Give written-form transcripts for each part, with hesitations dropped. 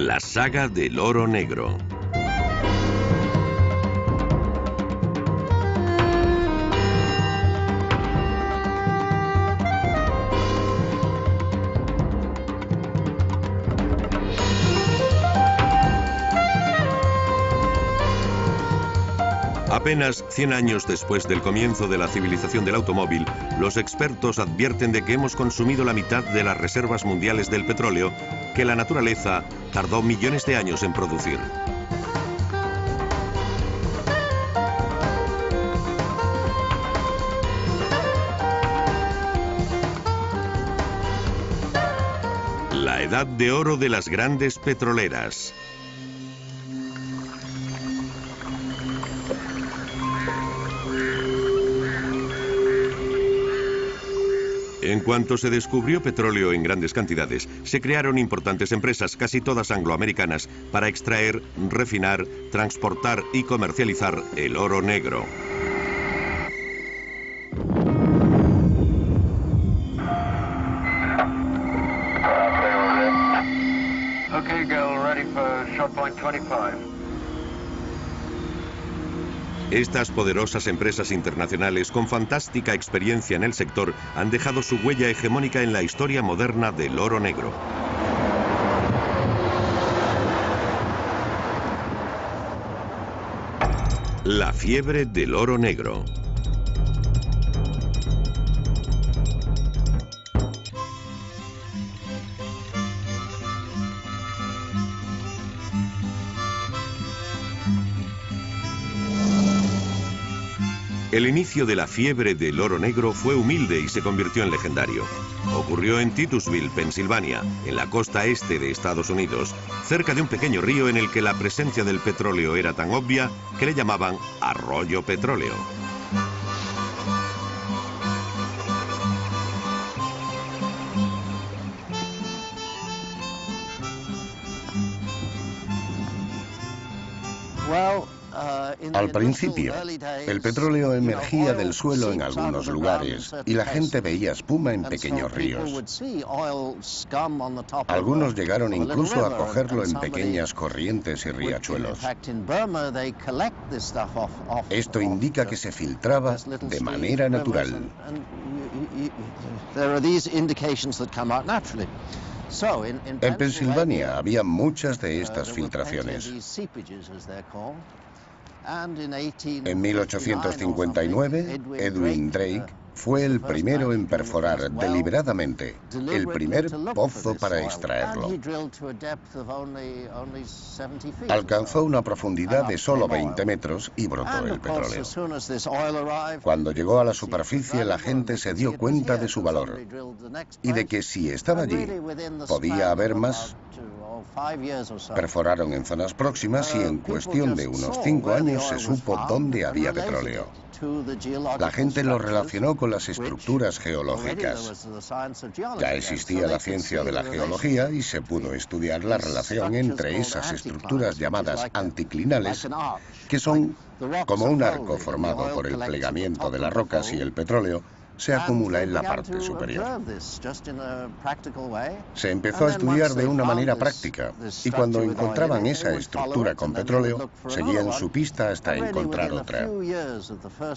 La saga del oro negro. Apenas 100 años después del comienzo de la civilización del automóvil, los expertos advierten de que hemos consumido la mitad de las reservas mundiales del petróleo que la naturaleza tardó millones de años en producir. La edad de oro de las grandes petroleras. En cuanto se descubrió petróleo en grandes cantidades, se crearon importantes empresas, casi todas angloamericanas, para extraer, refinar, transportar y comercializar el oro negro. Okay, girl, ready for shot point 25. Estas poderosas empresas internacionales con fantástica experiencia en el sector han dejado su huella hegemónica en la historia moderna del oro negro. La fiebre del oro negro. El inicio de la fiebre del oro negro fue humilde y se convirtió en legendario. Ocurrió en Titusville, Pensilvania, en la costa este de Estados Unidos, cerca de un pequeño río en el que la presencia del petróleo era tan obvia que le llamaban Arroyo Petróleo. Al principio, el petróleo emergía del suelo en algunos lugares y la gente veía espuma en pequeños ríos. Algunos llegaron incluso a cogerlo en pequeñas corrientes y riachuelos. Esto indica que se filtraba de manera natural. En Pensilvania había muchas de estas filtraciones. En 1859, Edwin Drake fue el primero en perforar deliberadamente el primer pozo para extraerlo. Alcanzó una profundidad de solo 20 metros y brotó el petróleo. Cuando llegó a la superficie, la gente se dio cuenta de su valor y de que si estaba allí, podía haber más. Perforaron en zonas próximas y en cuestión de unos 5 años se supo dónde había petróleo. La gente lo relacionó con las estructuras geológicas. Ya existía la ciencia de la geología y se pudo estudiar la relación entre esas estructuras llamadas anticlinales, que son como un arco formado por el plegamiento de las rocas y el petróleo se acumula en la parte superior. Se empezó a estudiar de una manera práctica y cuando encontraban esa estructura con petróleo, seguían su pista hasta encontrar otra.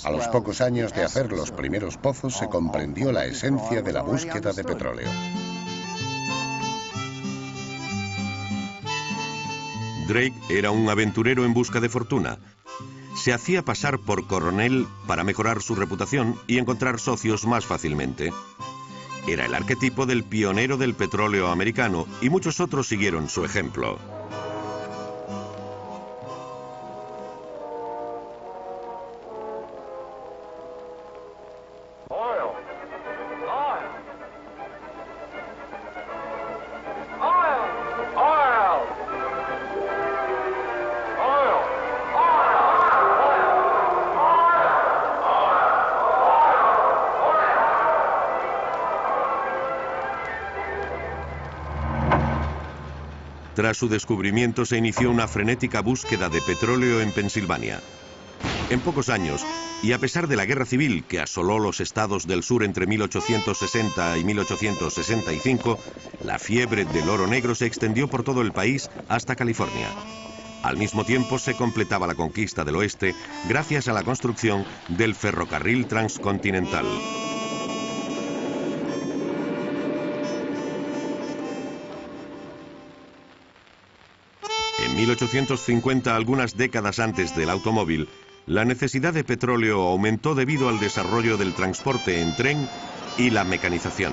A los pocos años de hacer los primeros pozos se comprendió la esencia de la búsqueda de petróleo. Drake era un aventurero en busca de fortuna. Se hacía pasar por coronel para mejorar su reputación y encontrar socios más fácilmente. Era el arquetipo del pionero del petróleo americano y muchos otros siguieron su ejemplo. Tras su descubrimiento se inició una frenética búsqueda de petróleo en Pensilvania. En pocos años, Y a pesar de la guerra civil que asoló los estados del sur entre 1860 y 1865, la fiebre del oro negro se extendió por todo el país hasta California. Al mismo tiempo se completaba la conquista del oeste gracias a la construcción del ferrocarril transcontinental. En 1850, algunas décadas antes del automóvil, la necesidad de petróleo aumentó debido al desarrollo del transporte en tren y la mecanización.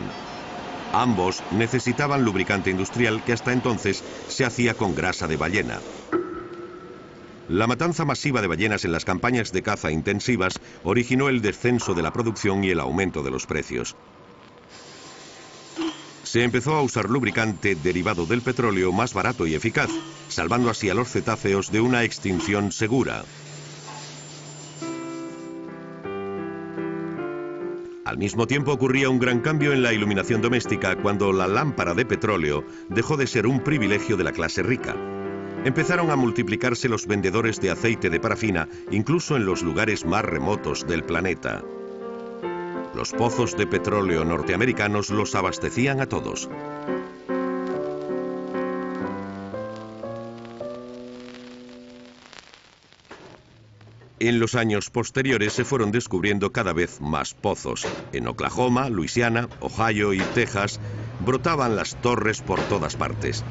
Ambos necesitaban lubricante industrial que hasta entonces se hacía con grasa de ballena. La matanza masiva de ballenas en las campañas de caza intensivas originó el descenso de la producción y el aumento de los precios. Se empezó a usar lubricante derivado del petróleo más barato y eficaz, salvando así a los cetáceos de una extinción segura. Al mismo tiempo ocurría un gran cambio en la iluminación doméstica cuando la lámpara de petróleo dejó de ser un privilegio de la clase rica. Empezaron a multiplicarse los vendedores de aceite de parafina, incluso en los lugares más remotos del planeta. Los pozos de petróleo norteamericanos los abastecían a todos. En los años posteriores se fueron descubriendo cada vez más pozos. En Oklahoma, Luisiana, Ohio y Texas brotaban las torres por todas partes.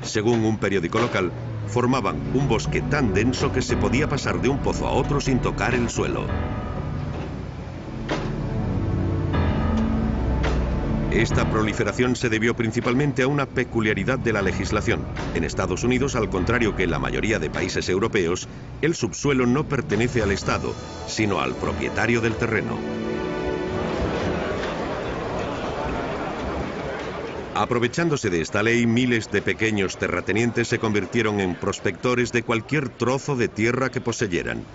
Según un periódico local, formaban un bosque tan denso que se podía pasar de un pozo a otro sin tocar el suelo. Esta proliferación se debió principalmente a una peculiaridad de la legislación. En Estados Unidos, al contrario que en la mayoría de países europeos, el subsuelo no pertenece al Estado, sino al propietario del terreno. Aprovechándose de esta ley, miles de pequeños terratenientes se convirtieron en prospectores de cualquier trozo de tierra que poseyeran.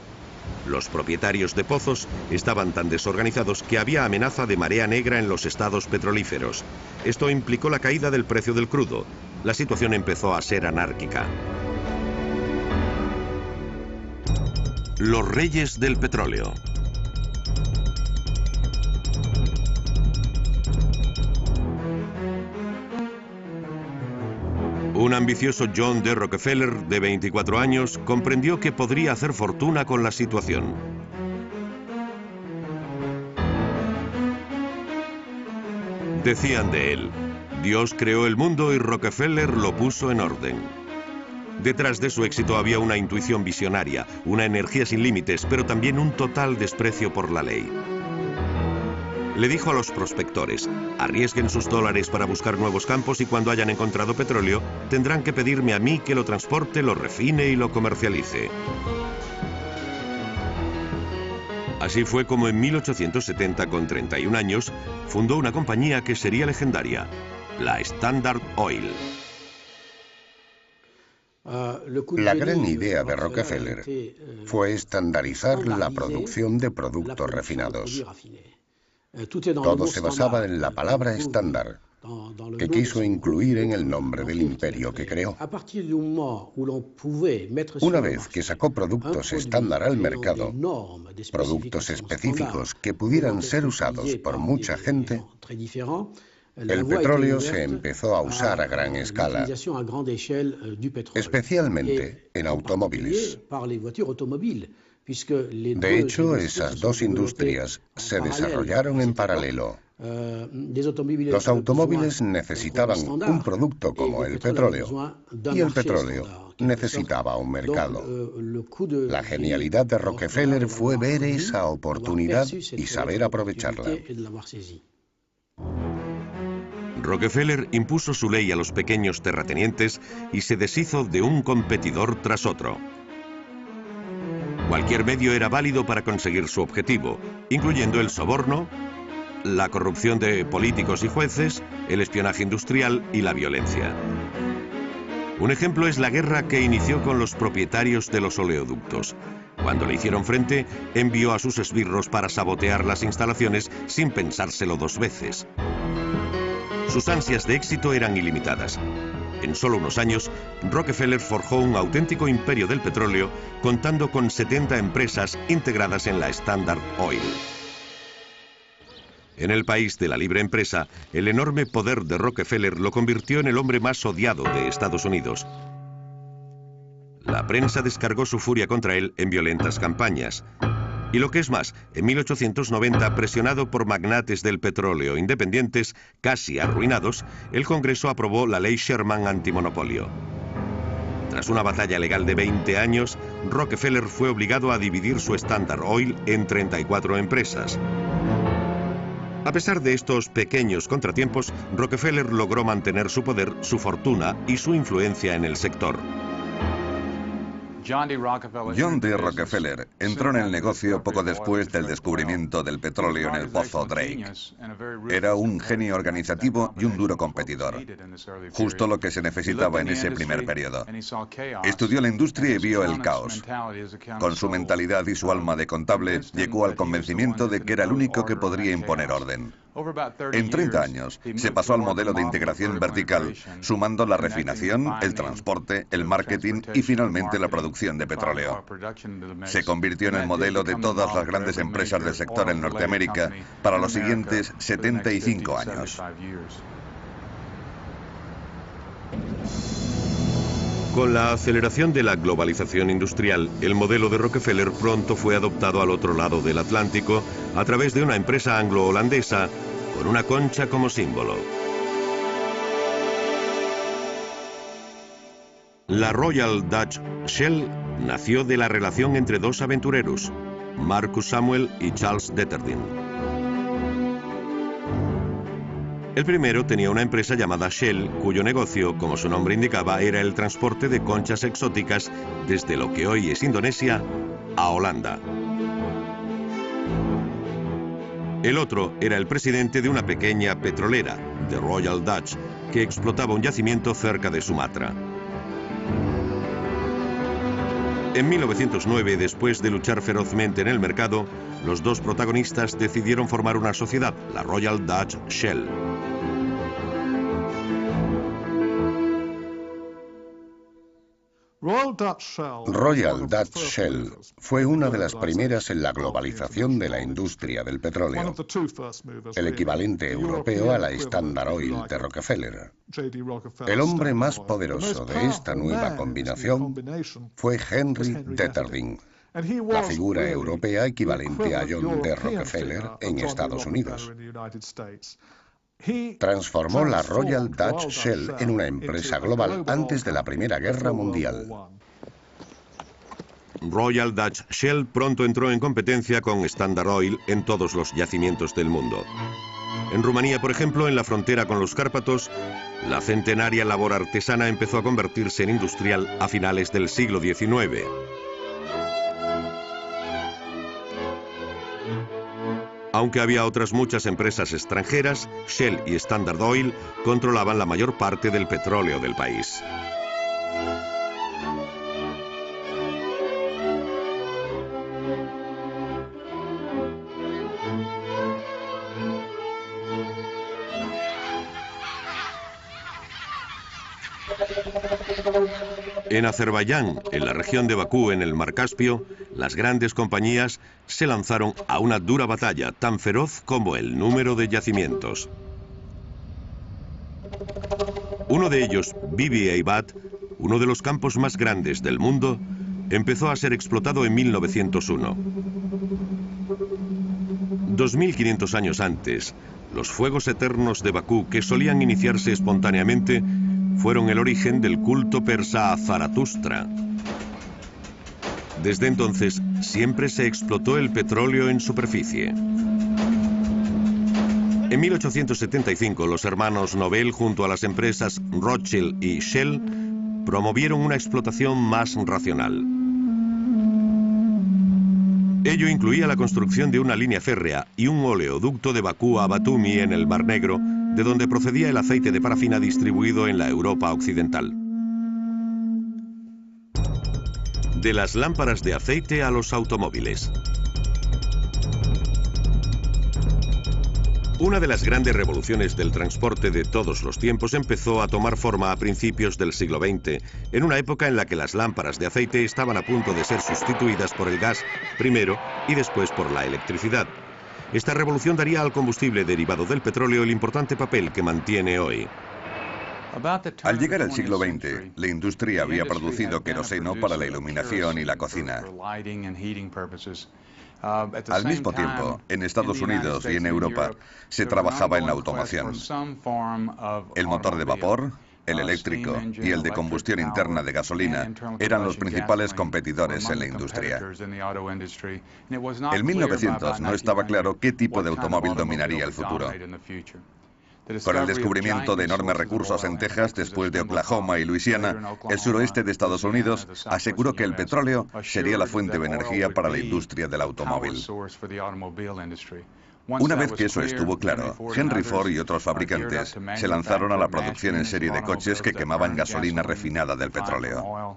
Los propietarios de pozos estaban tan desorganizados que había amenaza de marea negra en los estados petrolíferos. Esto implicó la caída del precio del crudo. La situación empezó a ser anárquica. Los reyes del petróleo. Un ambicioso John D. Rockefeller, de 24 años, comprendió que podría hacer fortuna con la situación. Decían de él: Dios creó el mundo y Rockefeller lo puso en orden. Detrás de su éxito había una intuición visionaria, una energía sin límites, pero también un total desprecio por la ley. Le dijo a los prospectores: arriesguen sus dólares para buscar nuevos campos y cuando hayan encontrado petróleo, tendrán que pedirme a mí que lo transporte, lo refine y lo comercialice. Así fue como en 1870, con 31 años, fundó una compañía que sería legendaria, la Standard Oil. La gran idea de Rockefeller fue estandarizar la producción de productos refinados. Todo se basaba en la palabra estándar, que quiso incluir en el nombre del imperio que creó. Una vez que sacó productos estándar al mercado, productos específicos que pudieran ser usados por mucha gente, el petróleo se empezó a usar a gran escala, especialmente en automóviles. De hecho, esas dos industrias se desarrollaron en paralelo. Los automóviles necesitaban un producto como el petróleo, y el petróleo necesitaba un mercado. La genialidad de Rockefeller fue ver esa oportunidad y saber aprovecharla. Rockefeller impuso su ley a los pequeños terratenientes y se deshizo de un competidor tras otro. Cualquier medio era válido para conseguir su objetivo, incluyendo el soborno, la corrupción de políticos y jueces, el espionaje industrial y la violencia. Un ejemplo es la guerra que inició con los propietarios de los oleoductos. Cuando le hicieron frente, envió a sus esbirros para sabotear las instalaciones sin pensárselo dos veces. Sus ansias de éxito eran ilimitadas. En solo unos años, Rockefeller forjó un auténtico imperio del petróleo, contando con 70 empresas integradas en la Standard Oil. En el país de la libre empresa, el enorme poder de Rockefeller lo convirtió en el hombre más odiado de Estados Unidos. La prensa descargó su furia contra él en violentas campañas. Y lo que es más, en 1890, presionado por magnates del petróleo independientes, casi arruinados, el Congreso aprobó la ley Sherman antimonopolio. Tras una batalla legal de 20 años, Rockefeller fue obligado a dividir su Standard Oil en 34 empresas. A pesar de estos pequeños contratiempos, Rockefeller logró mantener su poder, su fortuna y su influencia en el sector. John D. Rockefeller entró en el negocio poco después del descubrimiento del petróleo en el pozo Drake. Era un genio organizativo y un duro competidor, justo lo que se necesitaba en ese primer periodo. Estudió la industria y vio el caos. Con su mentalidad y su alma de contable, llegó al convencimiento de que era el único que podría imponer orden. En 30 años, se pasó al modelo de integración vertical, sumando la refinación, el transporte, el marketing y finalmente la producción de petróleo. Se convirtió en el modelo de todas las grandes empresas del sector en Norteamérica para los siguientes 75 años. Con la aceleración de la globalización industrial, el modelo de Rockefeller pronto fue adoptado al otro lado del Atlántico a través de una empresa anglo-holandesa con una concha como símbolo. La Royal Dutch Shell nació de la relación entre dos aventureros, Marcus Samuel y Charles Detterding. El primero tenía una empresa llamada Shell, cuyo negocio, como su nombre indicaba, era el transporte de conchas exóticas desde lo que hoy es Indonesia a Holanda. El otro era el presidente de una pequeña petrolera, The Royal Dutch, que explotaba un yacimiento cerca de Sumatra. En 1909, después de luchar ferozmente en el mercado, los dos protagonistas decidieron formar una sociedad, la Royal Dutch Shell. Royal Dutch Shell fue una de las primeras en la globalización de la industria del petróleo, el equivalente europeo a la Standard Oil de Rockefeller. El hombre más poderoso de esta nueva combinación fue Henry Detterding, la figura europea equivalente a John D. Rockefeller en Estados Unidos. Transformó la Royal Dutch Shell en una empresa global antes de la Primera Guerra Mundial. Royal Dutch Shell pronto entró en competencia con Standard Oil en todos los yacimientos del mundo. En Rumanía, por ejemplo, en la frontera con los Cárpatos, la centenaria labor artesana empezó a convertirse en industrial a finales del siglo XIX. Aunque había otras muchas empresas extranjeras, Shell y Standard Oil controlaban la mayor parte del petróleo del país. En Azerbaiyán, en la región de Bakú, en el Mar Caspio, las grandes compañías se lanzaron a una dura batalla tan feroz como el número de yacimientos. Uno de ellos, Bibi Eibat, uno de los campos más grandes del mundo, empezó a ser explotado en 1901. 2500 años antes, los fuegos eternos de Bakú, que solían iniciarse espontáneamente, fueron el origen del culto persa a Zaratustra. Desde entonces, siempre se explotó el petróleo en superficie. En 1875, los hermanos Nobel, junto a las empresas Rothschild y Shell, promovieron una explotación más racional. Ello incluía la construcción de una línea férrea y un oleoducto de Bakú a Batumi en el Mar Negro, de donde procedía el aceite de parafina distribuido en la Europa occidental. De las lámparas de aceite a los automóviles. Una de las grandes revoluciones del transporte de todos los tiempos empezó a tomar forma a principios del siglo XX, en una época en la que las lámparas de aceite estaban a punto de ser sustituidas por el gas primero y después por la electricidad. Esta revolución daría al combustible derivado del petróleo el importante papel que mantiene hoy. Al llegar al siglo XX, la industria había producido queroseno para la iluminación y la cocina. Al mismo tiempo, en Estados Unidos y en Europa, se trabajaba en la automoción. El motor de vapor, el eléctrico y el de combustión interna de gasolina eran los principales competidores en la industria. En 1900 no estaba claro qué tipo de automóvil dominaría el futuro. Con el descubrimiento de enormes recursos en Texas después de Oklahoma y Luisiana, el suroeste de Estados Unidos aseguró que el petróleo sería la fuente de energía para la industria del automóvil. Una vez que eso estuvo claro, Henry Ford y otros fabricantes se lanzaron a la producción en serie de coches que quemaban gasolina refinada del petróleo.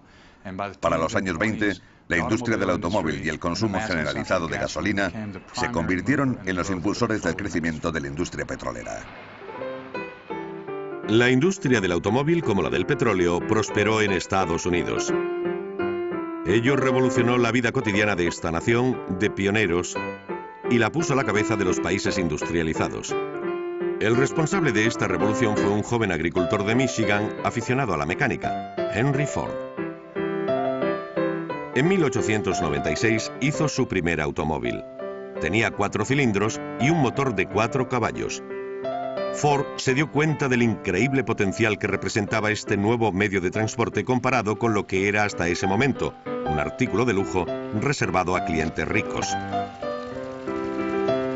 Para los años 20, la industria del automóvil y el consumo generalizado de gasolina se convirtieron en los impulsores del crecimiento de la industria petrolera. La industria del automóvil, como la del petróleo, prosperó en Estados Unidos. Ello revolucionó la vida cotidiana de esta nación de pioneros y la puso a la cabeza de los países industrializados. El responsable de esta revolución fue un joven agricultor de Michigan aficionado a la mecánica, Henry Ford. En 1896 hizo su primer automóvil. Tenía 4 cilindros y un motor de 4 caballos. Ford se dio cuenta del increíble potencial que representaba este nuevo medio de transporte comparado con lo que era hasta ese momento, un artículo de lujo reservado a clientes ricos.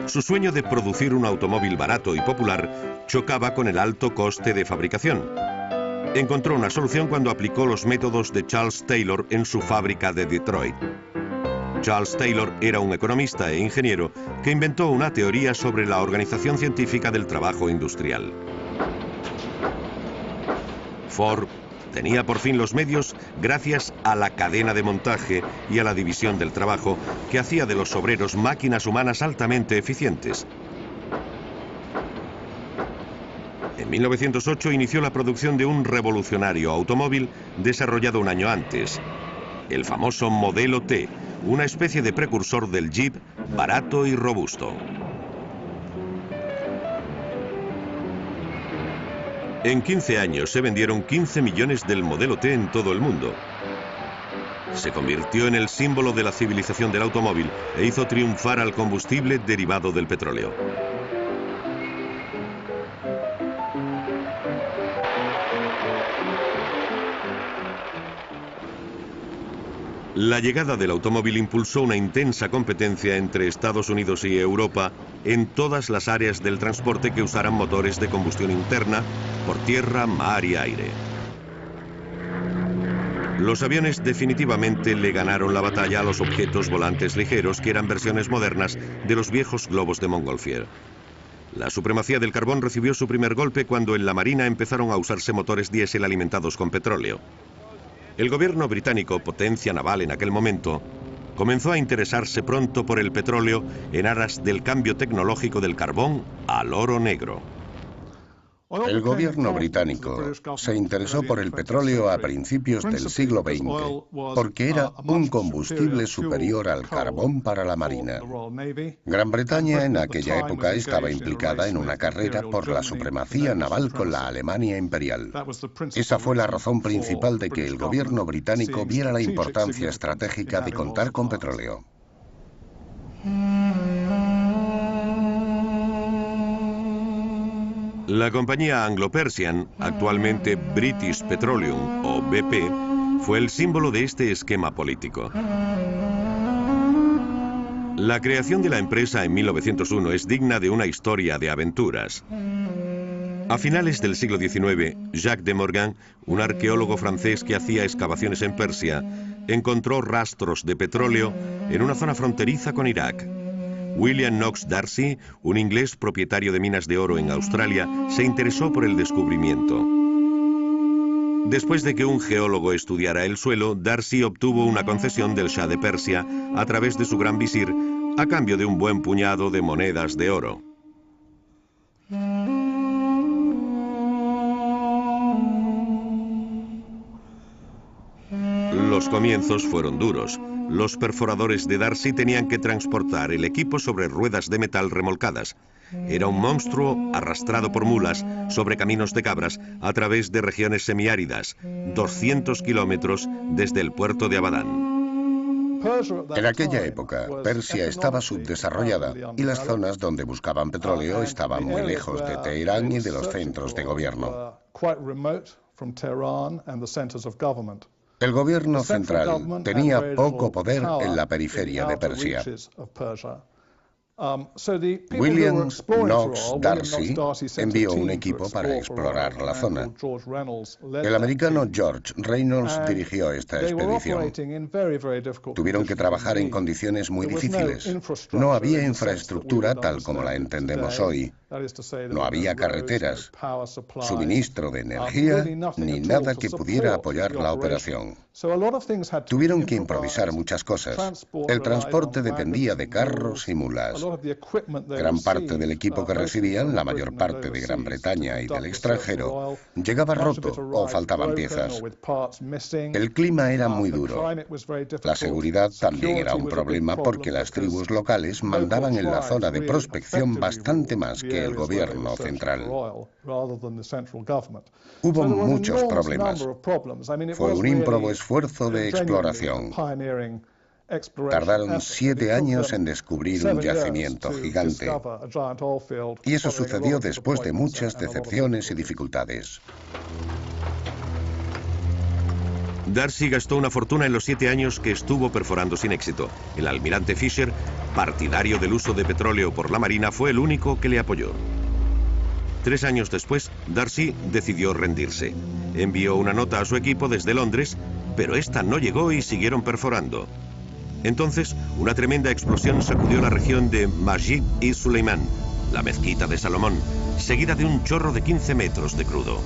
Su sueño de producir un automóvil barato y popular chocaba con el alto coste de fabricación. Encontró una solución cuando aplicó los métodos de Charles Taylor en su fábrica de Detroit. Charles Taylor era un economista e ingeniero que inventó una teoría sobre la organización científica del trabajo industrial. Ford tenía por fin los medios gracias a la cadena de montaje y a la división del trabajo que hacía de los obreros máquinas humanas altamente eficientes. En 1908 inició la producción de un revolucionario automóvil desarrollado un año antes, el famoso Modelo T, una especie de precursor del Jeep, barato y robusto. En 15 años se vendieron 15 millones del Modelo T en todo el mundo. Se convirtió en el símbolo de la civilización del automóvil e hizo triunfar al combustible derivado del petróleo. La llegada del automóvil impulsó una intensa competencia entre Estados Unidos y Europa en todas las áreas del transporte que usaran motores de combustión interna por tierra, mar y aire. Los aviones definitivamente le ganaron la batalla a los objetos volantes ligeros, que eran versiones modernas de los viejos globos de Montgolfier. La supremacía del carbón recibió su primer golpe cuando en la Marina empezaron a usarse motores diésel alimentados con petróleo. El gobierno británico, potencia naval en aquel momento, comenzó a interesarse pronto por el petróleo en aras del cambio tecnológico del carbón al oro negro. El gobierno británico se interesó por el petróleo a principios del siglo XX porque era un combustible superior al carbón para la Marina. Gran Bretaña en aquella época estaba implicada en una carrera por la supremacía naval con la Alemania imperial. Esa fue la razón principal de que el gobierno británico viera la importancia estratégica de contar con petróleo. La compañía Anglo-Persian, actualmente British Petroleum o BP, fue el símbolo de este esquema político. La creación de la empresa en 1901 es digna de una historia de aventuras. A finales del siglo XIX, Jacques de Morgan, un arqueólogo francés que hacía excavaciones en Persia, encontró rastros de petróleo en una zona fronteriza con Irak. William Knox Darcy, un inglés propietario de minas de oro en Australia, se interesó por el descubrimiento. Después de que un geólogo estudiara el suelo, Darcy obtuvo una concesión del Shah de Persia a través de su gran visir a cambio de un buen puñado de monedas de oro. Los comienzos fueron duros. Los perforadores de Darcy tenían que transportar el equipo sobre ruedas de metal remolcadas. Era un monstruo arrastrado por mulas sobre caminos de cabras a través de regiones semiáridas, 200 kilómetros desde el puerto de Abadán. En aquella época, Persia estaba subdesarrollada y las zonas donde buscaban petróleo estaban muy lejos de Teherán y de los centros de gobierno. El gobierno central tenía poco poder en la periferia de Persia. William Knox Darcy envió un equipo para explorar la zona. El americano George Reynolds dirigió esta expedición. Tuvieron que trabajar en condiciones muy difíciles. No había infraestructura tal como la entendemos hoy. No había carreteras, suministro de energía, ni nada que pudiera apoyar la operación. Tuvieron que improvisar muchas cosas. El transporte dependía de carros y mulas. Gran parte del equipo que recibían, la mayor parte de Gran Bretaña y del extranjero, llegaba roto o faltaban piezas. El clima era muy duro. La seguridad también era un problema porque las tribus locales mandaban en la zona de prospección bastante más que el gobierno central. Hubo muchos problemas. Fue un ímprobo esfuerzo de exploración. Tardaron 7 años en descubrir un yacimiento gigante. Y eso sucedió después de muchas decepciones y dificultades. Darcy gastó una fortuna en los 7 años que estuvo perforando sin éxito. El almirante Fisher, partidario del uso de petróleo por la Marina, fue el único que le apoyó. 3 años después, Darcy decidió rendirse. Envió una nota a su equipo desde Londres, pero esta no llegó y siguieron perforando. Entonces, una tremenda explosión sacudió la región de Masjid y Suleimán, la mezquita de Salomón, seguida de un chorro de 15 metros de crudo.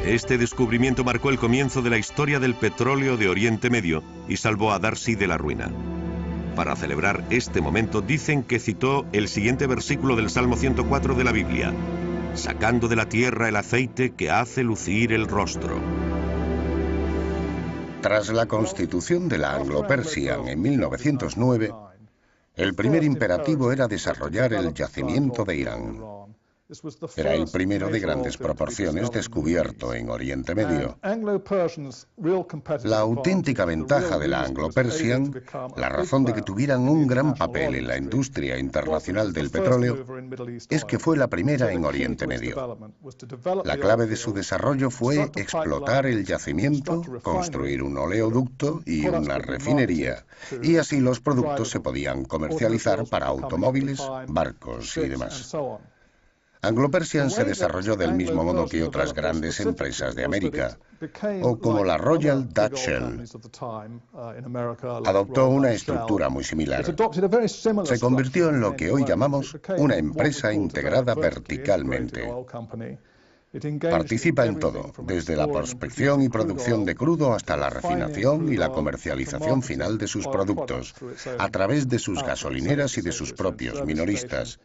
Este descubrimiento marcó el comienzo de la historia del petróleo de Oriente Medio y salvó a Darcy de la ruina. Para celebrar este momento dicen que citó el siguiente versículo del Salmo 104 de la Biblia: sacando de la tierra el aceite que hace lucir el rostro. Tras la constitución de la Anglo-Persian en 1909, el primer imperativo era desarrollar el yacimiento de Irán. Era el primero de grandes proporciones descubierto en Oriente Medio. La auténtica ventaja de la Anglo-Persian, la razón de que tuvieran un gran papel en la industria internacional del petróleo, es que fue la primera en Oriente Medio. La clave de su desarrollo fue explotar el yacimiento, construir un oleoducto y una refinería, y así los productos se podían comercializar para automóviles, barcos y demás. Anglo-Persian se desarrolló del mismo modo que otras grandes empresas de América, o como la Royal Dutch Shell. Adoptó una estructura muy similar. Se convirtió en lo que hoy llamamos una empresa integrada verticalmente. Participa en todo, desde la prospección y producción de crudo hasta la refinación y la comercialización final de sus productos, a través de sus gasolineras y de sus propios minoristas,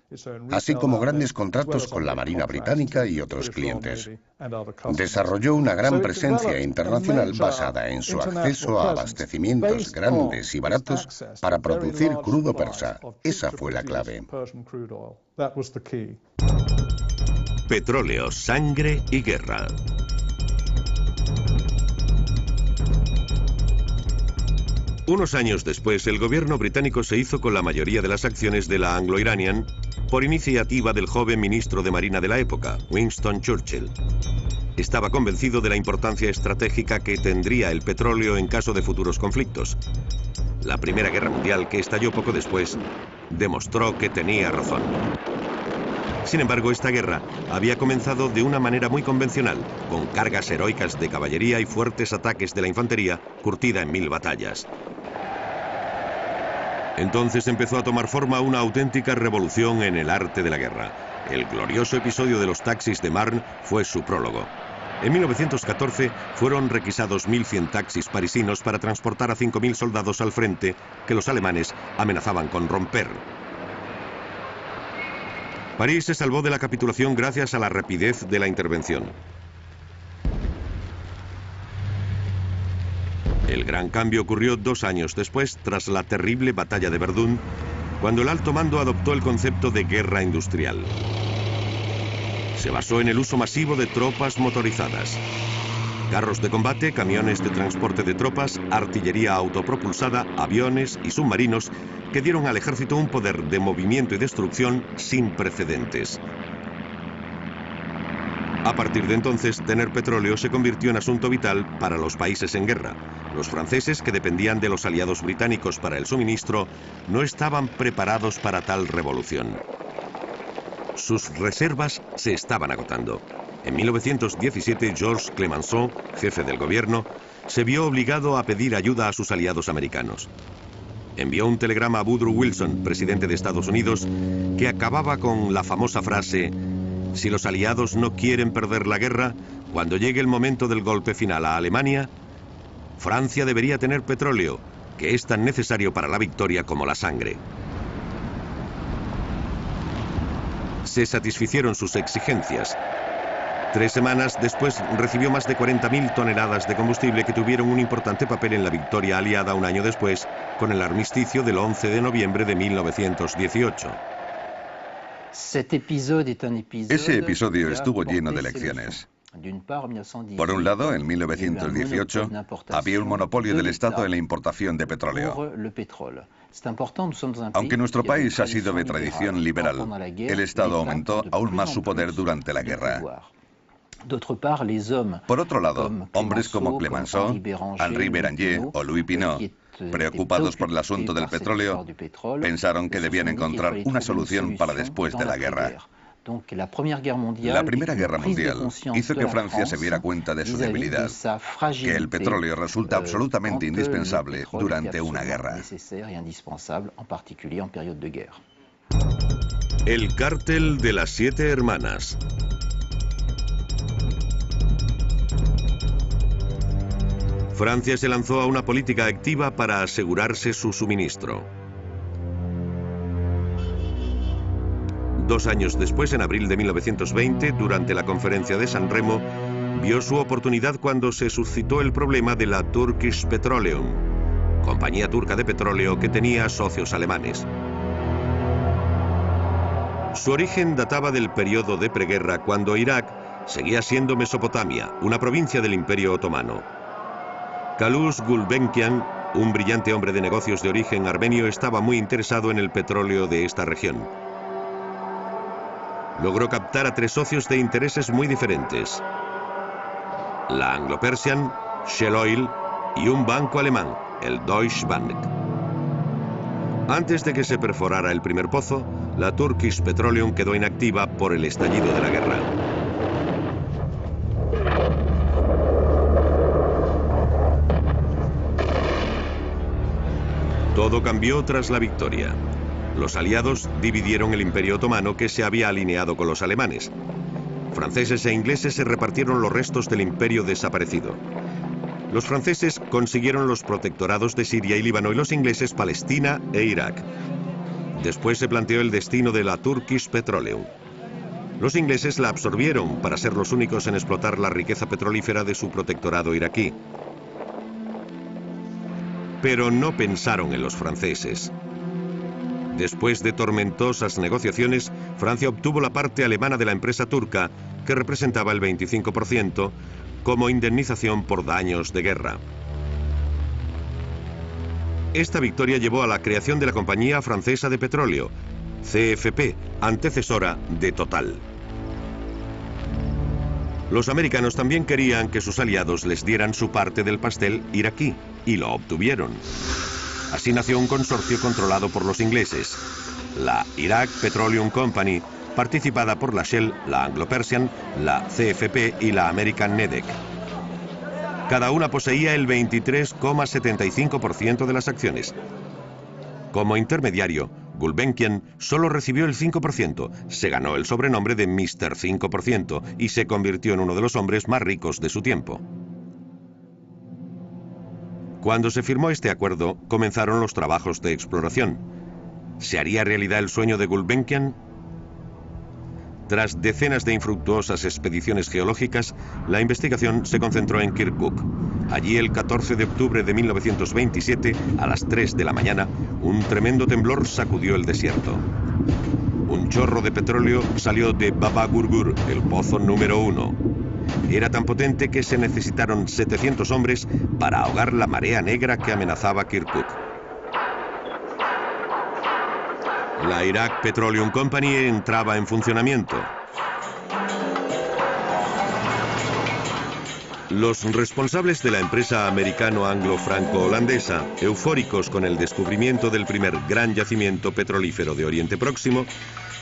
así como grandes contratos con la Marina Británica y otros clientes. Desarrolló una gran presencia internacional basada en su acceso a abastecimientos grandes y baratos para producir crudo persa. Esa fue la clave. Petróleo, sangre y guerra. Unos años después, el gobierno británico se hizo con la mayoría de las acciones de la Anglo-Iranian por iniciativa del joven ministro de Marina de la época, Winston Churchill. Estaba convencido de la importancia estratégica que tendría el petróleo en caso de futuros conflictos. La Primera Guerra Mundial, que estalló poco después, demostró que tenía razón. Sin embargo, esta guerra había comenzado de una manera muy convencional, con cargas heroicas de caballería y fuertes ataques de la infantería, curtida en 1000 batallas. Entonces empezó a tomar forma una auténtica revolución en el arte de la guerra. El glorioso episodio de los taxis de Marne fue su prólogo. En 1914 fueron requisados 1100 taxis parisinos para transportar a 5000 soldados al frente que los alemanes amenazaban con romper. París se salvó de la capitulación gracias a la rapidez de la intervención. El gran cambio ocurrió 2 años después, tras la terrible batalla de Verdún, cuando el alto mando adoptó el concepto de guerra industrial. Se basó en el uso masivo de tropas motorizadas. Carros de combate, camiones de transporte de tropas, artillería autopropulsada, aviones y submarinos que dieron al ejército un poder de movimiento y destrucción sin precedentes. A partir de entonces, tener petróleo se convirtió en asunto vital para los países en guerra. Los franceses, que dependían de los aliados británicos para el suministro, no estaban preparados para tal revolución. Sus reservas se estaban agotando. En 1917, Georges Clemenceau, jefe del gobierno, se vio obligado a pedir ayuda a sus aliados americanos. Envió un telegrama a Woodrow Wilson, presidente de Estados Unidos, que acababa con la famosa frase: si los aliados no quieren perder la guerra, cuando llegue el momento del golpe final a Alemania, Francia debería tener petróleo, que es tan necesario para la victoria como la sangre. Se satisficieron sus exigencias. 3 semanas después recibió más de 40.000 toneladas de combustible que tuvieron un importante papel en la victoria aliada un año después, con el armisticio del 11 de noviembre de 1918. Ese episodio estuvo lleno de lecciones. Por un lado, en 1918, había un monopolio del Estado en la importación de petróleo. Aunque nuestro país ha sido de tradición liberal, el Estado aumentó aún más su poder durante la guerra. Por otro lado, hombres como Clemenceau, Henri Béranger o Louis Pinot, preocupados por el asunto del petróleo, pensaron que debían encontrar una solución para después de la guerra. La Primera Guerra Mundial hizo que Francia se diera cuenta de su debilidad, que el petróleo resulta absolutamente indispensable durante una guerra. El cártel de las 7 hermanas. Francia se lanzó a una política activa para asegurarse su suministro. 2 años después, en abril de 1920, durante la conferencia de San Remo, vio su oportunidad cuando se suscitó el problema de la Turkish Petroleum, compañía turca de petróleo que tenía socios alemanes. Su origen databa del periodo de preguerra, cuando Irak seguía siendo Mesopotamia, una provincia del Imperio Otomano. Kalous Gulbenkian, un brillante hombre de negocios de origen armenio, estaba muy interesado en el petróleo de esta región. Logró captar a 3 socios de intereses muy diferentes: la Anglo-Persian, Shell Oil y un banco alemán, el Deutsche Bank. Antes de que se perforara el primer pozo, la Turkish Petroleum quedó inactiva por el estallido de la guerra. Todo cambió tras la victoria. Los aliados dividieron el Imperio Otomano, que se había alineado con los alemanes. Franceses e ingleses se repartieron los restos del imperio desaparecido. Los franceses consiguieron los protectorados de Siria y Líbano y los ingleses Palestina e Irak. Después se planteó el destino de la Turkish Petroleum. Los ingleses la absorbieron para ser los únicos en explotar la riqueza petrolífera de su protectorado iraquí. Pero no pensaron en los franceses. Después de tormentosas negociaciones, Francia obtuvo la parte alemana de la empresa turca, que representaba el 25%, como indemnización por daños de guerra. Esta victoria llevó a la creación de la Compañía Francesa de Petróleo, CFP, antecesora de Total. Los americanos también querían que sus aliados les dieran su parte del pastel iraquí, y lo obtuvieron. Así nació un consorcio controlado por los ingleses, la Iraq Petroleum Company, participada por la Shell, la Anglo-Persian, la CFP y la American Nedec. Cada una poseía el 23,75% de las acciones. Como intermediario, Gulbenkian solo recibió el 5%, se ganó el sobrenombre de Mr. 5% y se convirtió en uno de los hombres más ricos de su tiempo. Cuando se firmó este acuerdo, comenzaron los trabajos de exploración. ¿Se haría realidad el sueño de Gulbenkian? Tras decenas de infructuosas expediciones geológicas, la investigación se concentró en Kirkuk. Allí, el 14 de octubre de 1927, a las 3 de la mañana, un tremendo temblor sacudió el desierto. Un chorro de petróleo salió de Baba Gurgur, el pozo número 1. Era tan potente que se necesitaron 700 hombres para ahogar la marea negra que amenazaba Kirkuk. La Iraq Petroleum Company entraba en funcionamiento. Los responsables de la empresa americano-anglo-franco-holandesa, eufóricos con el descubrimiento del primer gran yacimiento petrolífero de Oriente Próximo,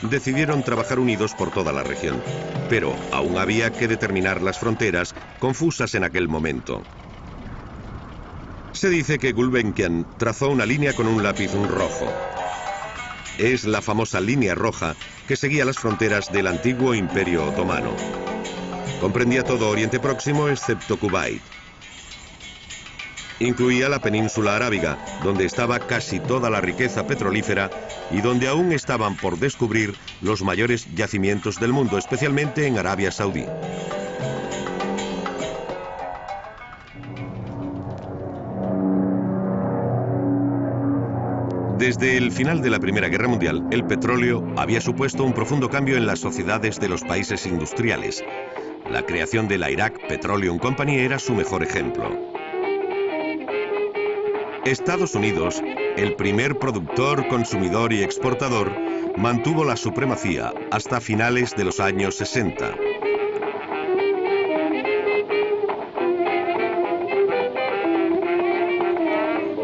decidieron trabajar unidos por toda la región. Pero aún había que determinar las fronteras, confusas en aquel momento. Se dice que Gulbenkian trazó una línea con un lápiz rojo. Es la famosa línea roja que seguía las fronteras del antiguo Imperio Otomano. Comprendía todo Oriente Próximo excepto Kuwait. Incluía la península arábiga, donde estaba casi toda la riqueza petrolífera y donde aún estaban por descubrir los mayores yacimientos del mundo, especialmente en Arabia Saudí. Desde el final de la Primera Guerra Mundial, el petróleo había supuesto un profundo cambio en las sociedades de los países industriales. La creación de la Iraq Petroleum Company era su mejor ejemplo. Estados Unidos, el primer productor, consumidor y exportador, mantuvo la supremacía hasta finales de los años 60.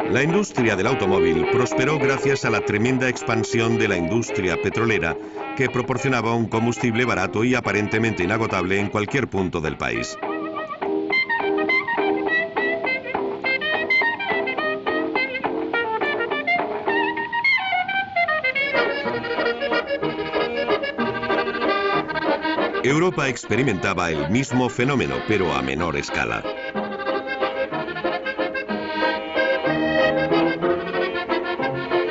La industria del automóvil prosperó gracias a la tremenda expansión de la industria petrolera, que proporcionaba un combustible barato y aparentemente inagotable en cualquier punto del país. Europa experimentaba el mismo fenómeno, pero a menor escala.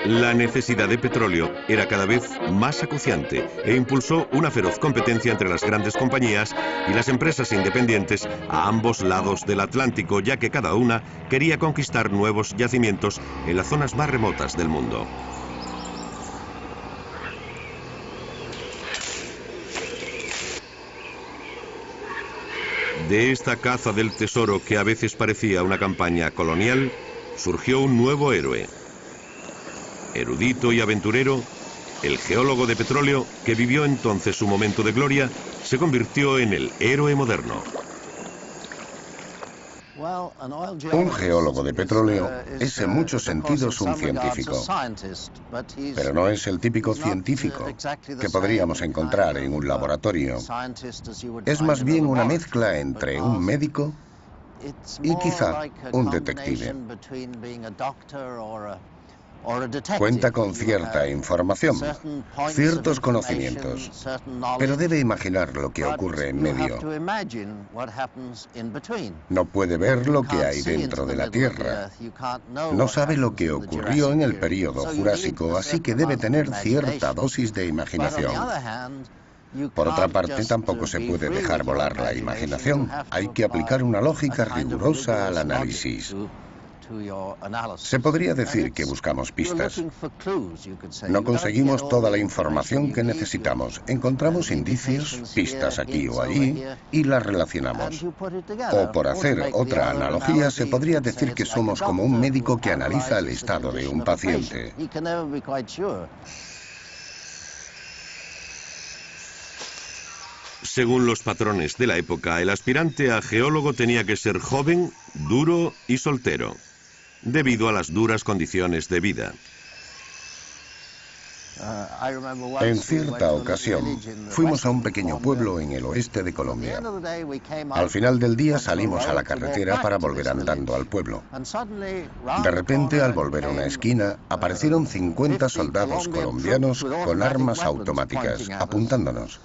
La necesidad de petróleo era cada vez más acuciante e impulsó una feroz competencia entre las grandes compañías y las empresas independientes a ambos lados del Atlántico, ya que cada una quería conquistar nuevos yacimientos en las zonas más remotas del mundo. De esta caza del tesoro, que a veces parecía una campaña colonial, surgió un nuevo héroe. Erudito y aventurero, el geólogo de petróleo, que vivió entonces su momento de gloria, se convirtió en el héroe moderno. Un geólogo de petróleo es en muchos sentidos un científico, pero no es el típico científico que podríamos encontrar en un laboratorio. Es más bien una mezcla entre un médico y quizá un detective. Cuenta con cierta información, ciertos conocimientos, pero debe imaginar lo que ocurre en medio. No puede ver lo que hay dentro de la Tierra. No sabe lo que ocurrió en el período Jurásico, así que debe tener cierta dosis de imaginación. Por otra parte, tampoco se puede dejar volar la imaginación. Hay que aplicar una lógica rigurosa al análisis. Se podría decir que buscamos pistas. No conseguimos toda la información que necesitamos. Encontramos indicios, pistas aquí o allí, y las relacionamos. O por hacer otra analogía, se podría decir que somos como un médico que analiza el estado de un paciente. Según los patrones de la época, el aspirante a geólogo tenía que ser joven, duro y soltero, debido a las duras condiciones de vida. En cierta ocasión, fuimos a un pequeño pueblo en el oeste de Colombia. Al final del día salimos a la carretera para volver andando al pueblo. De repente, al volver a una esquina, aparecieron 50 soldados colombianos con armas automáticas, apuntándonos.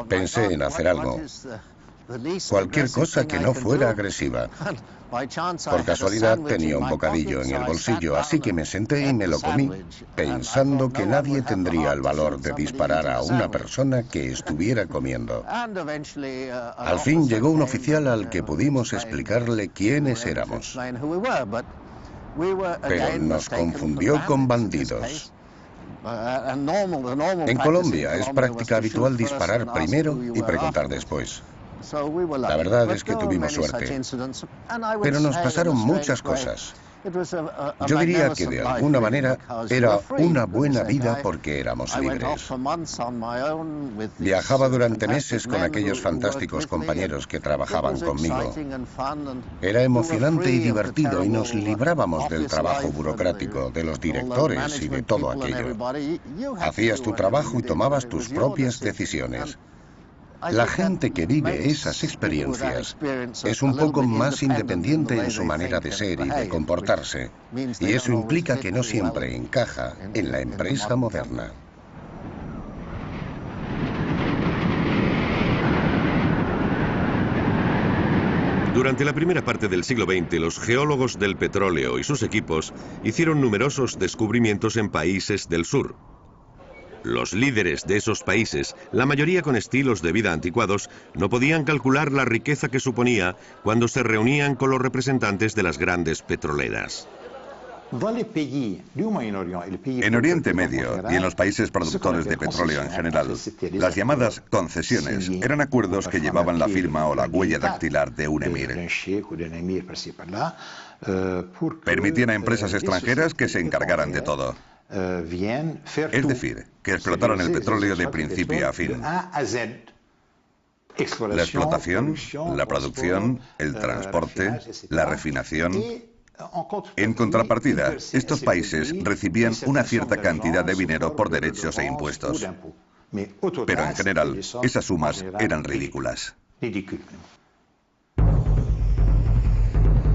Pensé en hacer algo, Cualquier cosa que no fuera agresiva. Por casualidad tenía un bocadillo en el bolsillo, así que me senté y me lo comí, pensando que nadie tendría el valor de disparar a una persona que estuviera comiendo. Al fin llegó un oficial al que pudimos explicarle quiénes éramos. Pero nos confundió con bandidos. En Colombia es práctica habitual disparar primero y preguntar después. La verdad es que tuvimos suerte, pero nos pasaron muchas cosas. Yo diría que de alguna manera era una buena vida porque éramos libres. Viajaba durante meses con aquellos fantásticos compañeros que trabajaban conmigo. Era emocionante y divertido y nos librábamos del trabajo burocrático, de los directores y de todo aquello. Hacías tu trabajo y tomabas tus propias decisiones. La gente que vive esas experiencias es un poco más independiente en su manera de ser y de comportarse, y eso implica que no siempre encaja en la empresa moderna. Durante la primera parte del siglo XX, los geólogos del petróleo y sus equipos hicieron numerosos descubrimientos en países del sur. Los líderes de esos países, la mayoría con estilos de vida anticuados, no podían calcular la riqueza que suponía cuando se reunían con los representantes de las grandes petroleras. En Oriente Medio y en los países productores de petróleo en general, las llamadas concesiones eran acuerdos que llevaban la firma o la huella dactilar de un emir. Permitían a empresas extranjeras que se encargaran de todo. Es decir, que explotaron el petróleo de principio a fin. La explotación, la producción, el transporte, la refinación. En contrapartida, estos países recibían una cierta cantidad de dinero por derechos e impuestos. Pero en general, esas sumas eran ridículas.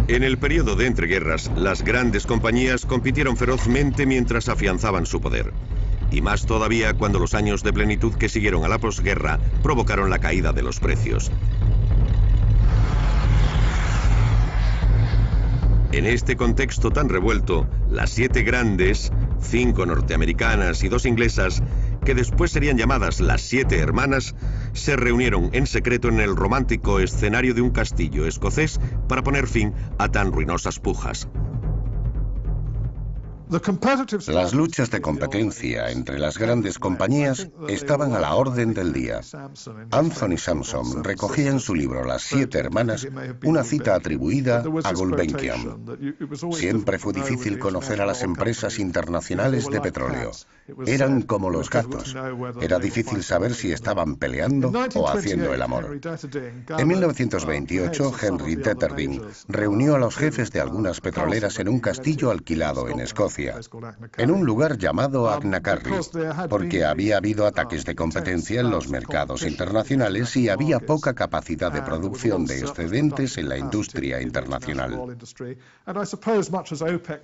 En el periodo de entreguerras, las grandes compañías compitieron ferozmente mientras afianzaban su poder. Y más todavía cuando los años de plenitud que siguieron a la posguerra provocaron la caída de los precios. En este contexto tan revuelto, las 7 grandes, 5 norteamericanas y 2 inglesas, que después serían llamadas las 7 hermanas, se reunieron en secreto en el romántico escenario de un castillo escocés para poner fin a tan ruinosas pujas. Las luchas de competencia entre las grandes compañías estaban a la orden del día. Anthony Sampson recogía en su libro Las 7 hermanas una cita atribuida a Gulbenkian. Siempre fue difícil conocer a las empresas internacionales de petróleo. Eran como los gatos. Era difícil saber si estaban peleando o haciendo el amor. En 1928, Henry Detterding reunió a los jefes de algunas petroleras en un castillo alquilado en Escocia, en un lugar llamado Agnacarry, porque había habido ataques de competencia en los mercados internacionales y había poca capacidad de producción de excedentes en la industria internacional.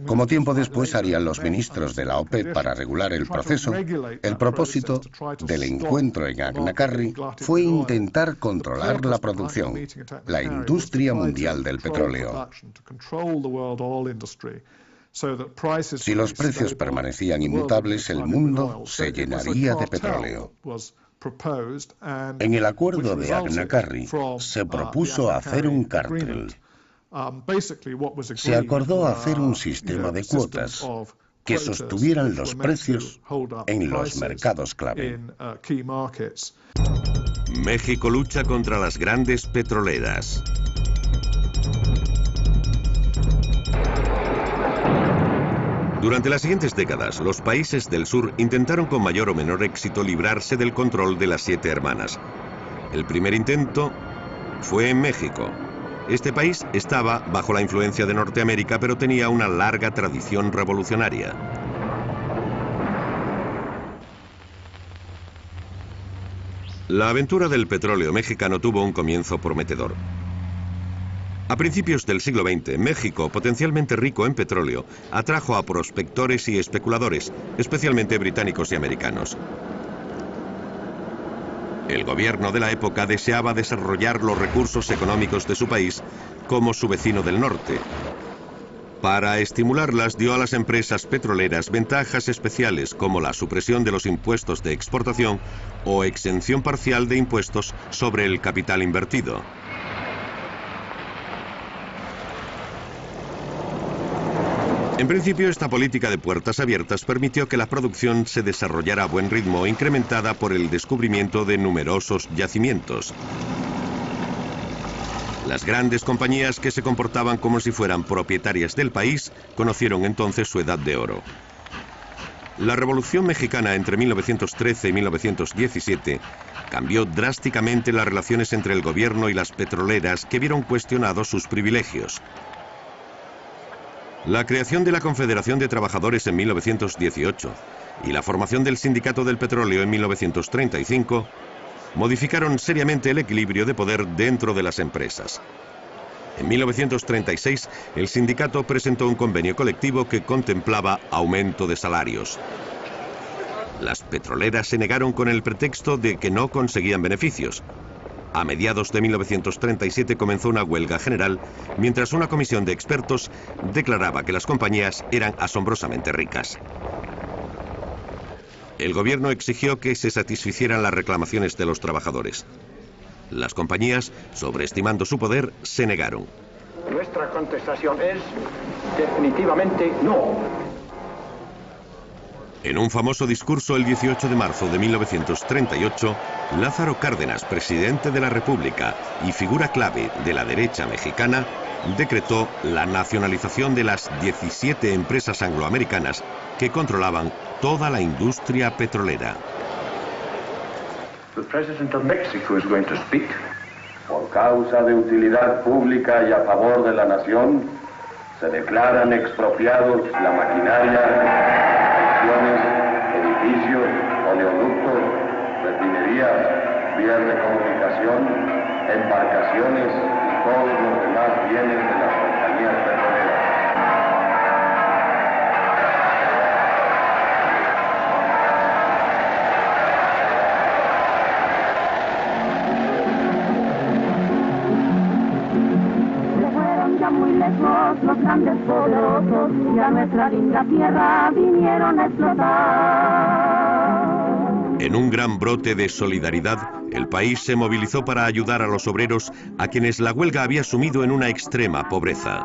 Como tiempo después harían los ministros de la OPEP para regular el proceso, el propósito del encuentro en Agnacarry fue intentar controlar la producción, la industria mundial del petróleo. Si los precios permanecían inmutables, el mundo se llenaría de petróleo. En el acuerdo de Agnacarry se propuso hacer un cartel. Se acordó hacer un sistema de cuotas que sostuvieran los precios en los mercados clave. México lucha contra las grandes petroleras. Durante las siguientes décadas, los países del sur intentaron con mayor o menor éxito librarse del control de las 7 hermanas. El primer intento fue en México. Este país estaba bajo la influencia de Norteamérica, pero tenía una larga tradición revolucionaria. La aventura del petróleo mexicano tuvo un comienzo prometedor. A principios del siglo XX, México, potencialmente rico en petróleo, atrajo a prospectores y especuladores, especialmente británicos y americanos. El gobierno de la época deseaba desarrollar los recursos económicos de su país como su vecino del norte. Para estimularlas, dio a las empresas petroleras ventajas especiales como la supresión de los impuestos de exportación o exención parcial de impuestos sobre el capital invertido. En principio, esta política de puertas abiertas permitió que la producción se desarrollara a buen ritmo, incrementada por el descubrimiento de numerosos yacimientos. Las grandes compañías, que se comportaban como si fueran propietarias del país, conocieron entonces su edad de oro. La Revolución Mexicana entre 1913 y 1917 cambió drásticamente las relaciones entre el gobierno y las petroleras, que vieron cuestionados sus privilegios. La creación de la Confederación de Trabajadores en 1918 y la formación del Sindicato del Petróleo en 1935 modificaron seriamente el equilibrio de poder dentro de las empresas. En 1936, el sindicato presentó un convenio colectivo que contemplaba aumento de salarios. Las petroleras se negaron con el pretexto de que no conseguían beneficios. A mediados de 1937 comenzó una huelga general, mientras una comisión de expertos declaraba que las compañías eran asombrosamente ricas. El gobierno exigió que se satisficieran las reclamaciones de los trabajadores. Las compañías, sobreestimando su poder, se negaron. Nuestra contestación es definitivamente no. En un famoso discurso el 18 de marzo de 1938, Lázaro Cárdenas, presidente de la República y figura clave de la derecha mexicana, decretó la nacionalización de las 17 empresas angloamericanas que controlaban toda la industria petrolera. The President of Mexico is going to speak. Por causa de utilidad pública y a favor de la nación, se declaran expropiados la maquinaria, edificios, oleoductos, refinerías, vías de comunicación, embarcaciones y todos los demás bienes de las compañías petroleras. Se fueron ya muy lejos los grandes poderosos y a nuestra linda tierra vinieron a explotar. En un gran brote de solidaridad, el país se movilizó para ayudar a los obreros a quienes la huelga había sumido en una extrema pobreza.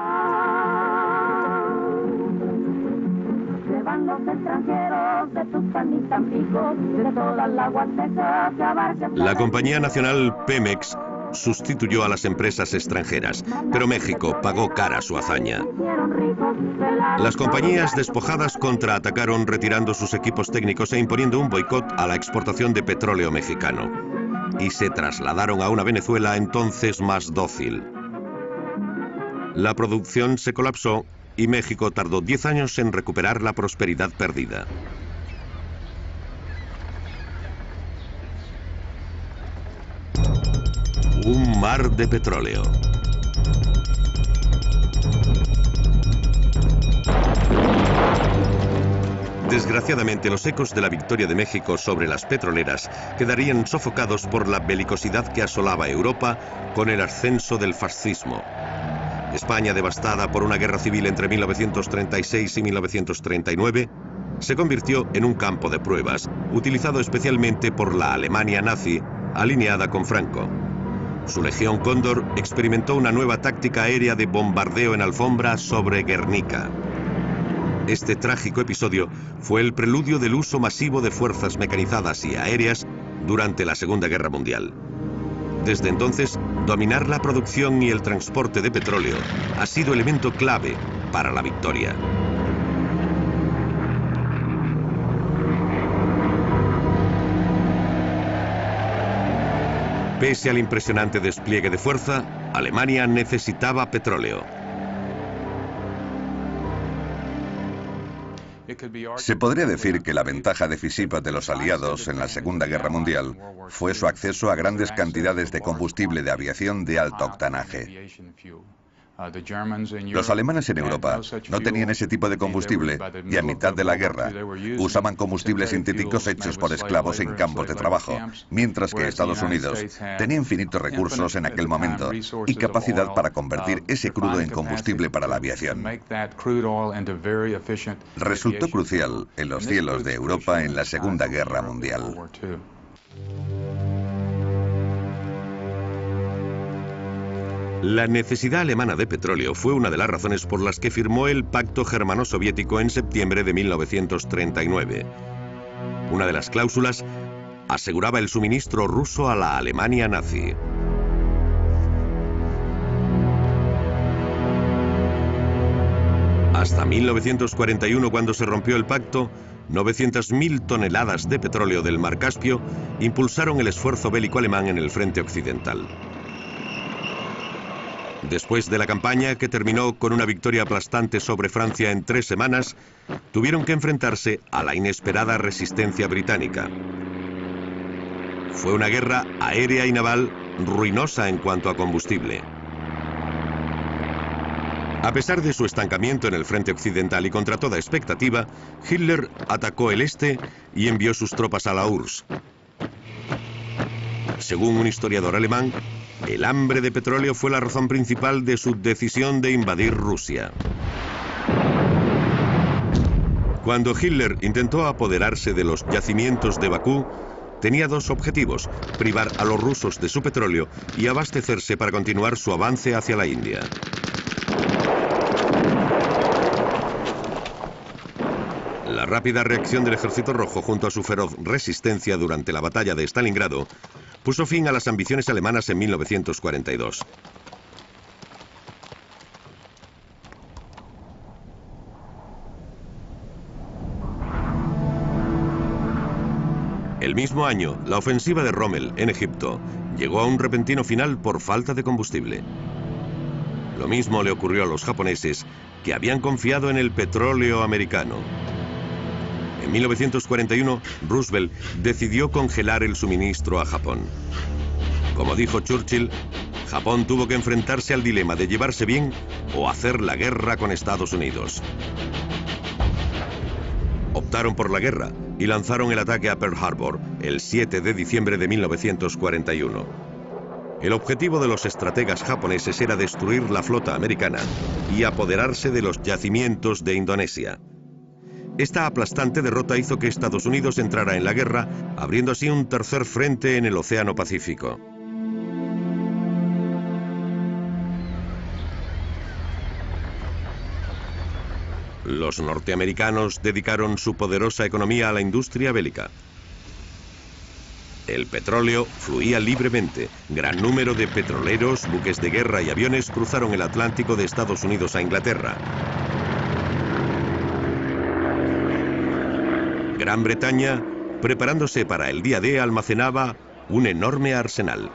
La compañía nacional Pemex sustituyó a las empresas extranjeras, pero México pagó cara su hazaña. Las compañías despojadas contraatacaron retirando sus equipos técnicos e imponiendo un boicot a la exportación de petróleo mexicano. Y se trasladaron a una Venezuela entonces más dócil. La producción se colapsó y México tardó 10 años en recuperar la prosperidad perdida. Un mar de petróleo. Desgraciadamente, los ecos de la victoria de México sobre las petroleras quedarían sofocados por la belicosidad que asolaba Europa con el ascenso del fascismo. España, devastada por una guerra civil entre 1936 y 1939, se convirtió en un campo de pruebas, utilizado especialmente por la Alemania nazi, alineada con Franco. Su Legión Cóndor experimentó una nueva táctica aérea de bombardeo en alfombra sobre Guernica. Este trágico episodio fue el preludio del uso masivo de fuerzas mecanizadas y aéreas durante la Segunda Guerra Mundial. Desde entonces, dominar la producción y el transporte de petróleo ha sido elemento clave para la victoria. Pese al impresionante despliegue de fuerza, Alemania necesitaba petróleo. Se podría decir que la ventaja decisiva de los aliados en la Segunda Guerra Mundial fue su acceso a grandes cantidades de combustible de aviación de alto octanaje. Los alemanes en Europa no tenían ese tipo de combustible y a mitad de la guerra usaban combustibles sintéticos hechos por esclavos en campos de trabajo, mientras que Estados Unidos tenía infinitos recursos en aquel momento y capacidad para convertir ese crudo en combustible para la aviación. Resultó crucial en los cielos de Europa en la Segunda Guerra Mundial. La necesidad alemana de petróleo fue una de las razones por las que firmó el Pacto Germano-Soviético en septiembre de 1939. Una de las cláusulas aseguraba el suministro ruso a la Alemania nazi. Hasta 1941, cuando se rompió el pacto, 900.000 toneladas de petróleo del Mar Caspio impulsaron el esfuerzo bélico alemán en el frente occidental. Después de la campaña, que terminó con una victoria aplastante sobre Francia en 3 semanas, tuvieron que enfrentarse a la inesperada resistencia británica. Fue una guerra aérea y naval ruinosa en cuanto a combustible. A pesar de su estancamiento en el frente occidental y contra toda expectativa, Hitler atacó el este y envió sus tropas a la URSS. Según un historiador alemán, el hambre de petróleo fue la razón principal de su decisión de invadir Rusia. Cuando Hitler intentó apoderarse de los yacimientos de Bakú, tenía 2 objetivos: privar a los rusos de su petróleo y abastecerse para continuar su avance hacia la India. La rápida reacción del Ejército Rojo junto a su feroz resistencia durante la batalla de Stalingrado puso fin a las ambiciones alemanas en 1942. El mismo año, la ofensiva de Rommel en Egipto llegó a un repentino final por falta de combustible. Lo mismo le ocurrió a los japoneses, que habían confiado en el petróleo americano. En 1941, Roosevelt decidió congelar el suministro a Japón. Como dijo Churchill, Japón tuvo que enfrentarse al dilema de llevarse bien o hacer la guerra con Estados Unidos. Optaron por la guerra y lanzaron el ataque a Pearl Harbor el 7 de diciembre de 1941. El objetivo de los estrategas japoneses era destruir la flota americana y apoderarse de los yacimientos de Indonesia. Esta aplastante derrota hizo que Estados Unidos entrara en la guerra, abriendo así un tercer frente en el Océano Pacífico. Los norteamericanos dedicaron su poderosa economía a la industria bélica. El petróleo fluía libremente. Gran número de petroleros, buques de guerra y aviones cruzaron el Atlántico de Estados Unidos a Inglaterra. Gran Bretaña, preparándose para el día D, almacenaba un enorme arsenal.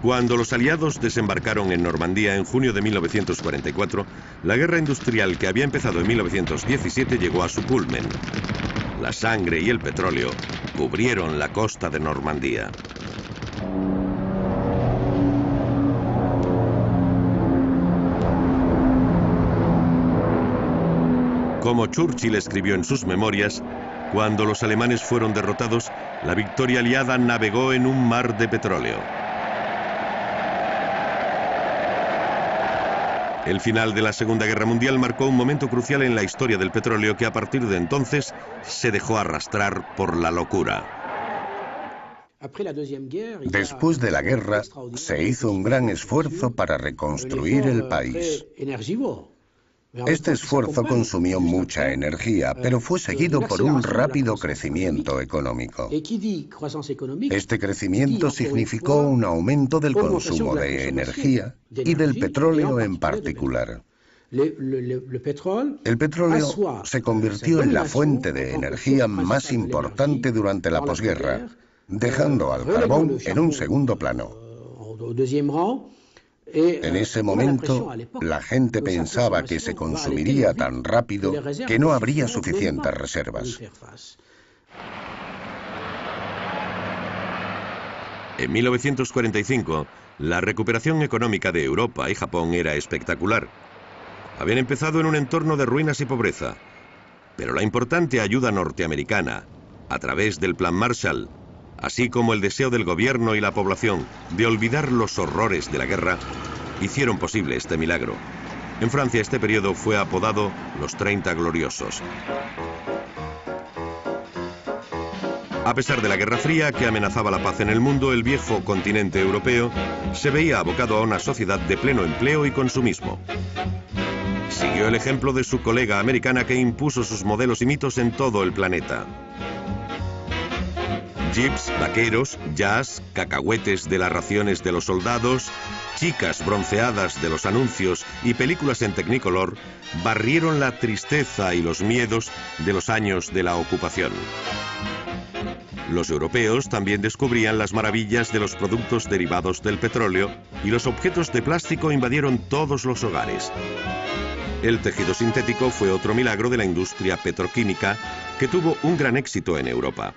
Cuando los aliados desembarcaron en Normandía en junio de 1944, la guerra industrial que había empezado en 1917 llegó a su culmen. La sangre y el petróleo cubrieron la costa de Normandía. Como Churchill escribió en sus memorias, cuando los alemanes fueron derrotados, la victoria aliada navegó en un mar de petróleo. El final de la Segunda Guerra Mundial marcó un momento crucial en la historia del petróleo que a partir de entonces se dejó arrastrar por la locura. Después de la guerra, se hizo un gran esfuerzo para reconstruir el país. Este esfuerzo consumió mucha energía, pero fue seguido por un rápido crecimiento económico. Este crecimiento significó un aumento del consumo de energía y del petróleo en particular. El petróleo se convirtió en la fuente de energía más importante durante la posguerra, dejando al carbón en un segundo plano. En ese momento, la gente pensaba que se consumiría tan rápido que no habría suficientes reservas. En 1945, la recuperación económica de Europa y Japón era espectacular. Habían empezado en un entorno de ruinas y pobreza, pero la importante ayuda norteamericana, a través del Plan Marshall, así como el deseo del gobierno y la población de olvidar los horrores de la guerra, hicieron posible este milagro. En Francia este periodo fue apodado los 30 Gloriosos. A pesar de la Guerra Fría que amenazaba la paz en el mundo, el viejo continente europeo se veía abocado a una sociedad de pleno empleo y consumismo. Siguió el ejemplo de su colega americana que impuso sus modelos y mitos en todo el planeta. Jeeps, vaqueros, jazz, cacahuetes de las raciones de los soldados, chicas bronceadas de los anuncios y películas en Technicolor barrieron la tristeza y los miedos de los años de la ocupación. Los europeos también descubrían las maravillas de los productos derivados del petróleo y los objetos de plástico invadieron todos los hogares. El tejido sintético fue otro milagro de la industria petroquímica que tuvo un gran éxito en Europa.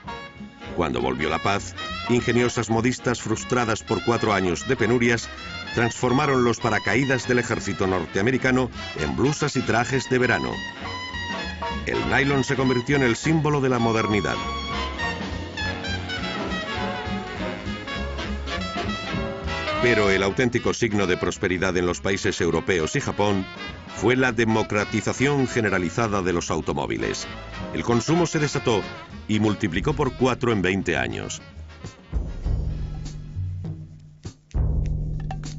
Cuando volvió la paz, ingeniosas modistas frustradas por 4 años de penurias transformaron los paracaídas del ejército norteamericano en blusas y trajes de verano. El nylon se convirtió en el símbolo de la modernidad. Pero el auténtico signo de prosperidad en los países europeos y Japón fue la democratización generalizada de los automóviles. El consumo se desató y multiplicó por 4 en 20 años.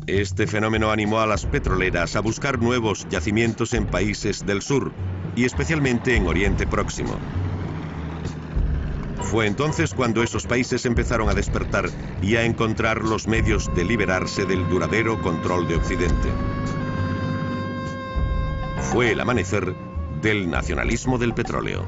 Este fenómeno animó a las petroleras a buscar nuevos yacimientos en países del sur y especialmente en Oriente Próximo. Fue entonces cuando esos países empezaron a despertar y a encontrar los medios de liberarse del duradero control de Occidente. Fue el amanecer del nacionalismo del petróleo.